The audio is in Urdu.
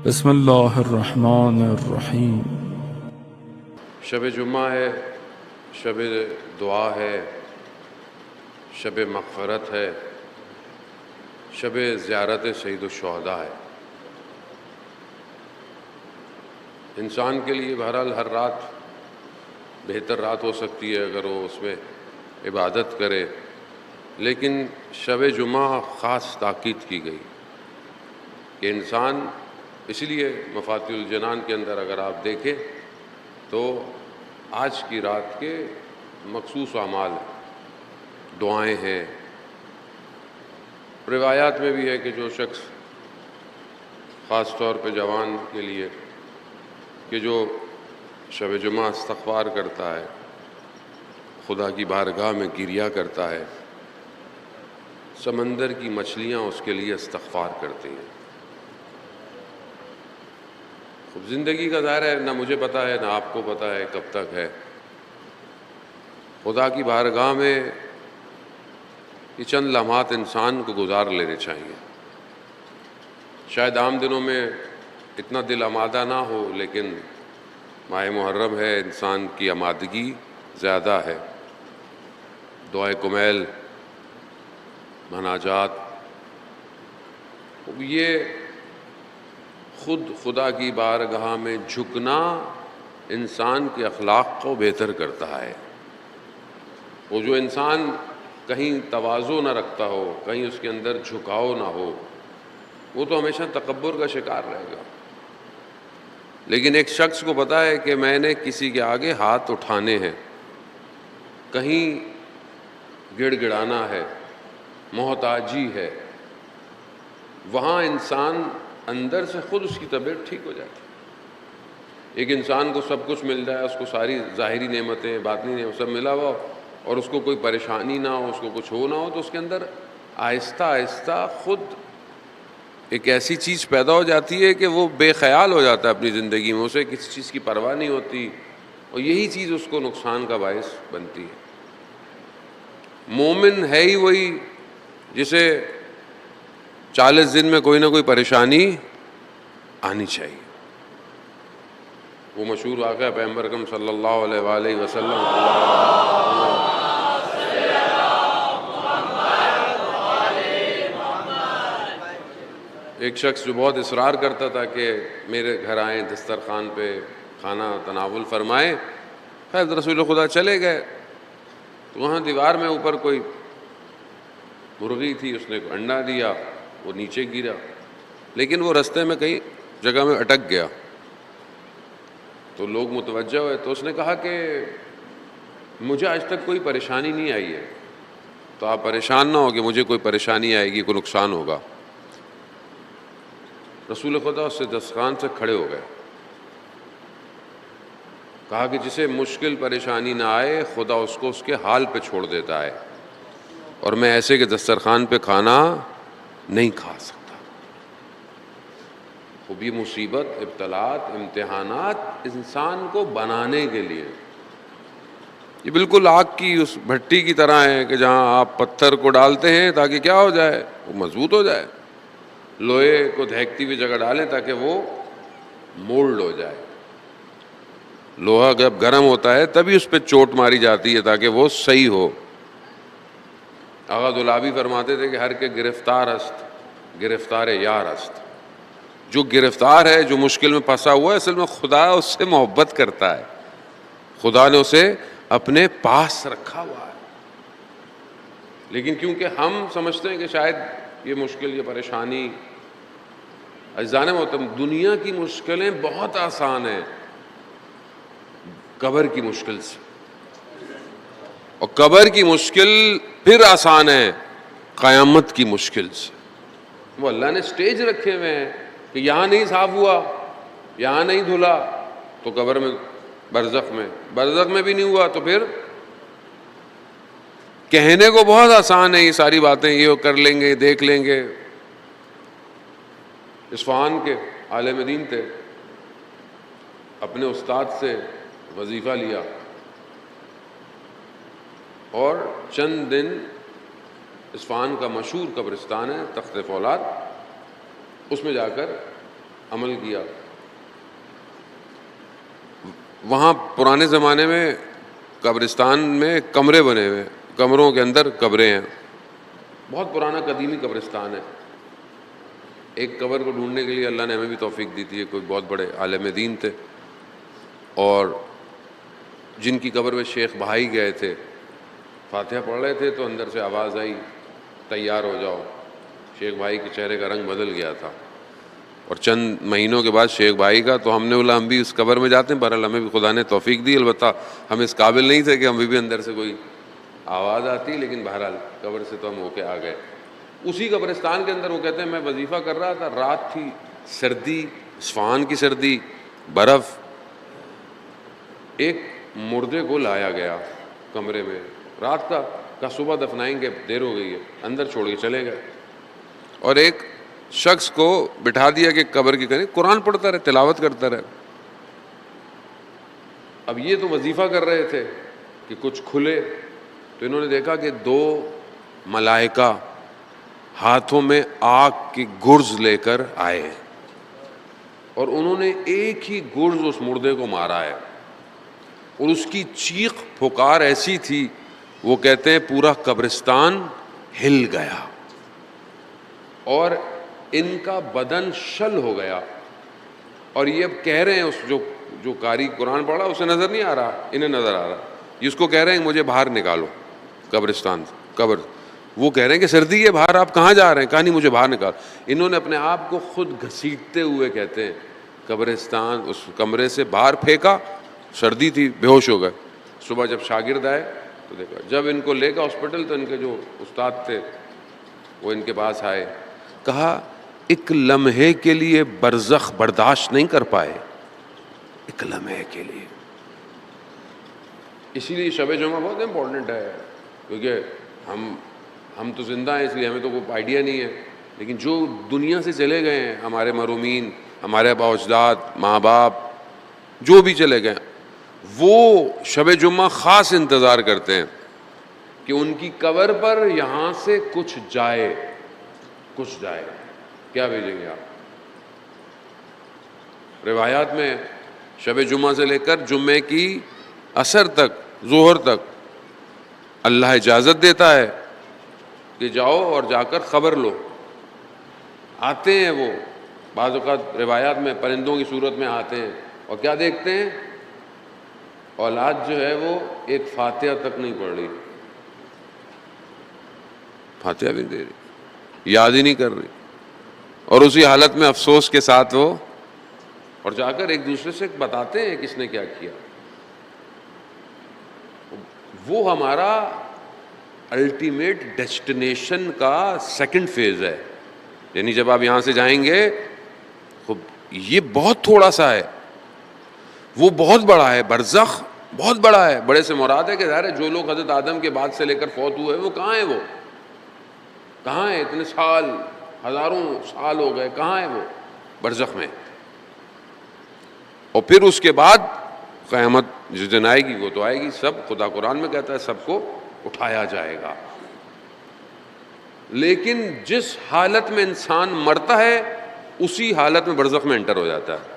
بسم اللہ الرحمن الرحیم۔ شب جمعہ ہے، شب دعا ہے، شب مغفرت ہے، شب زیارت سید الشہداء ہے۔ انسان کے لیے بہرحال ہر رات بہتر رات ہو سکتی ہے اگر وہ اس میں عبادت کرے، لیکن شب جمعہ خاص تاکید کی گئی کہ انسان، اس لیے مفاتیح الجنان کے اندر اگر آپ دیکھیں تو آج کی رات کے مخصوص اعمال دعائیں ہیں۔ روایات میں بھی ہے کہ جو شخص خاص طور پہ جوان کے لیے کہ جو شب جمعہ استغفار کرتا ہے، خدا کی بارگاہ میں گریہ کرتا ہے، سمندر کی مچھلیاں اس کے لیے استغفار کرتی ہیں۔ خب زندگی کا ظاہر ہے، نہ مجھے پتہ ہے نہ آپ کو پتہ ہے کب تک ہے۔ خدا کی بارگاہ میں یہ چند لمحات انسان کو گزار لینے چاہیے۔ شاید عام دنوں میں اتنا دل آمادہ نہ ہو، لیکن ماہ محرم ہے، انسان کی آمادگی زیادہ ہے۔ دعائے کمیل، مناجات، یہ خود خدا کی بارگاہ میں جھکنا انسان کے اخلاق کو بہتر کرتا ہے۔ وہ جو انسان کہیں تواضع نہ رکھتا ہو، کہیں اس کے اندر جھکاؤ نہ ہو، وہ تو ہمیشہ تکبر کا شکار رہے گا۔ لیکن ایک شخص کو پتہ ہے کہ میں نے کسی کے آگے ہاتھ اٹھانے ہیں، کہیں گڑ گڑانا ہے، محتاجی ہے، وہاں انسان اندر سے خود اس کی طبیعت ٹھیک ہو جاتی ہے۔ ایک انسان کو سب کچھ مل جائے، اس کو ساری ظاہری نعمتیں، باطنی نعمتیں سب ملا ہوا، اور اس کو کوئی پریشانی نہ ہو، اس کو کچھ ہو نہ ہو، تو اس کے اندر آہستہ آہستہ خود ایک ایسی چیز پیدا ہو جاتی ہے کہ وہ بے خیال ہو جاتا ہے اپنی زندگی میں، اسے کسی چیز کی پرواہ نہیں ہوتی، اور یہی چیز اس کو نقصان کا باعث بنتی ہے۔ مومن ہے ہی وہی جسے 40 دن میں کوئی نہ کوئی پریشانی آنی چاہیے۔ وہ مشہور واقعہ پیغمبر اکرم صلی اللہ علیہ وآلہ وسلم، ایک شخص جو بہت اصرار کرتا تھا کہ میرے گھر آئیں، دسترخوان پہ کھانا تناول فرمائیں۔ خیر رسول خدا چلے گئے تو وہاں دیوار میں اوپر کوئی مرغی تھی، اس نے انڈا دیا، وہ نیچے گرا، لیکن وہ رستے میں کئی جگہ میں اٹک گیا۔ تو لوگ متوجہ ہوئے تو اس نے کہا کہ مجھے آج تک کوئی پریشانی نہیں آئی ہے، تو آپ پریشان نہ ہو کہ مجھے کوئی پریشانی آئے گی، کوئی نقصان ہوگا۔ رسول خدا اس سے دسترخوان سے کھڑے ہو گئے، کہا کہ جسے مشکل پریشانی نہ آئے خدا اس کو اس کے حال پہ چھوڑ دیتا ہے، اور میں ایسے کہ دسترخوان پہ کھانا نہیں کھا سکتا۔ خوب یہ مصیبت، ابتلاءات، امتحانات انسان کو بنانے کے لیے، یہ بالکل آگ کی اس بھٹی کی طرح ہے کہ جہاں آپ پتھر کو ڈالتے ہیں تاکہ کیا ہو جائے، وہ مضبوط ہو جائے۔ لوہے کو دہکتی ہوئی جگہ ڈالیں تاکہ وہ مولڈ ہو جائے۔ لوہا جب گرم ہوتا ہے تبھی اس پہ چوٹ ماری جاتی ہے تاکہ وہ صحیح ہو۔ آغا دولابی فرماتے تھے کہ ہر کے گرفتار است گرفتار یار است۔ جو گرفتار ہے، جو مشکل میں پھنسا ہوا ہے، اصل میں خدا اس سے محبت کرتا ہے، خدا نے اسے اپنے پاس رکھا ہوا ہے۔ لیکن کیونکہ ہم سمجھتے ہیں کہ شاید یہ مشکل، یہ پریشانی، عزیزان محترم، دنیا کی مشکلیں بہت آسان ہیں قبر کی مشکل سے، اور قبر کی مشکل پھر آسان ہے قیامت کی مشکل سے۔ وہ اللہ نے سٹیج رکھے ہوئے ہیں کہ یہاں نہیں صاف ہوا، یہاں نہیں دھلا تو قبر میں، برزخ میں بھی نہیں ہوا تو پھر کہنے کو بہت آسان ہے یہ ساری باتیں، یہ کر لیں گے، دیکھ لیں گے۔ اصفہان کے عالم دین تھے، اپنے استاد سے وظیفہ لیا اور چند دن اصفہان کا مشہور قبرستان ہے تخت فولاد، اس میں جا کر عمل کیا. وہاں پرانے زمانے میں قبرستان میں کمرے بنے ہوئے، کمروں کے اندر قبریں ہیں. بہت پرانا قدیمی قبرستان ہے. ایک قبر کو ڈھونڈنے کے لیے اللہ نے ہمیں بھی توفیق دی تھی. کوئی بہت بڑے عالم دین تھے اور جن کی قبر میں شیخ بھائی گئے تھے، فاتحہ پڑھ رہے تھے تو اندر سے آواز آئی تیار ہو جاؤ. شیخ بھائی کے چہرے کا رنگ بدل گیا تھا اور چند مہینوں کے بعد شیخ بھائی کا، تو ہم نے بولا ہم بھی اس قبر میں جاتے ہیں. بہرحال ہمیں بھی خدا نے توفیق دی، البتہ ہم اس قابل نہیں تھے کہ ہمیں بھی اندر سے کوئی آواز آتی، لیکن بہرحال قبر سے تو ہم ہو کے آ گئے. اسی قبرستان کے اندر وہ کہتے ہیں میں وظیفہ کر رہا تھا، رات تھی، سردی، اصفہان کی سردی، برف. ایک مردے کو لایا گیا کمرے میں، رات کا صبح دفنائیں گے، دیر ہو گئی ہے، اندر چھوڑ کے چلے گئے. اور ایک شخص کو بٹھا دیا کہ قبر کے قریب قرآن پڑھتا رہے، تلاوت کرتا رہے. اب یہ تو وظیفہ کر رہے تھے کہ کچھ کھلے، تو انہوں نے دیکھا کہ 2 ملائکہ ہاتھوں میں آگ کی گرز لے کر آئے اور انہوں نے ایک ہی گرز اس مردے کو مارا ہے. اور اس کی چیخ پکار ایسی تھی، وہ کہتے ہیں پورا قبرستان ہل گیا اور ان کا بدن شل ہو گیا. اور یہ اب کہہ رہے ہیں، اس جو قاری قرآن پڑھ رہا اسے نظر نہیں آ رہا، انہیں نظر آ رہا. اس کو کہہ رہے ہیں مجھے باہر نکالو قبرستان سے، قبر. وہ کہہ رہے ہیں کہ سردی ہے باہر، آپ کہاں جا رہے ہیں؟ کہا نہیں مجھے باہر نکال. انہوں نے اپنے آپ کو خود گھسیٹتے ہوئے کہتے ہیں قبرستان اس کمرے سے باہر پھینکا. سردی تھی، بے ہوش ہو گئے. صبح جب شاگرد آئے تو دیکھا، جب ان کو لے گا ہاسپٹل تو ان کے جو استاد تھے وہ ان کے پاس آئے. کہا ایک لمحے کے لیے برزخ برداشت نہیں کر پائے، ایک لمحے کے لیے. اسی لیے شب جمعہ بہت امپورٹنٹ ہے، کیونکہ ہم تو زندہ ہیں، اس لیے ہمیں تو کوئی آئیڈیا نہیں ہے. لیکن جو دنیا سے چلے گئے ہیں، ہمارے مرحومین، ہمارے آباء و اجداد، ماں باپ، جو بھی چلے گئے، وہ شب جمعہ خاص انتظار کرتے ہیں کہ ان کی قبر پر یہاں سے کچھ جائے. کیا بھیجیں گے آپ؟ روایات میں شب جمعہ سے لے کر جمعے کی عصر تک، ظہر تک اللہ اجازت دیتا ہے کہ جاؤ اور جا کر خبر لو. آتے ہیں وہ، بعض اوقات روایات میں پرندوں کی صورت میں آتے ہیں اور کیا دیکھتے ہیں؟ اولاد جو ہے وہ ایک فاتحہ تک نہیں پڑھ رہی، فاتحہ بھی دے رہی، یاد ہی نہیں کر رہی، اور اسی حالت میں افسوس کے ساتھ وہ، اور جا کر ایک دوسرے سے بتاتے ہیں کس نے کیا کیا. وہ ہمارا الٹیمیٹ ڈیسٹینیشن کا سیکنڈ فیز ہے. یعنی جب آپ یہاں سے جائیں گے، یہ بہت تھوڑا سا ہے، وہ بہت بڑا ہے. برزخ بہت بڑا ہے. بڑے سے مراد ہے کہ ظاہر ہے جو لوگ حضرت آدم کے بعد سے لے کر فوت ہوئے وہ کہاں ہیں؟ وہ کہاں ہیں؟ اتنے سال، ہزاروں سال ہو گئے، کہاں ہیں وہ؟ برزخ میں. اور پھر اس کے بعد قیامت جس دن آئے گی وہ تو آئے گی. سب، خدا قرآن میں کہتا ہے سب کو اٹھایا جائے گا. لیکن جس حالت میں انسان مرتا ہے اسی حالت میں برزخ میں انٹر ہو جاتا ہے.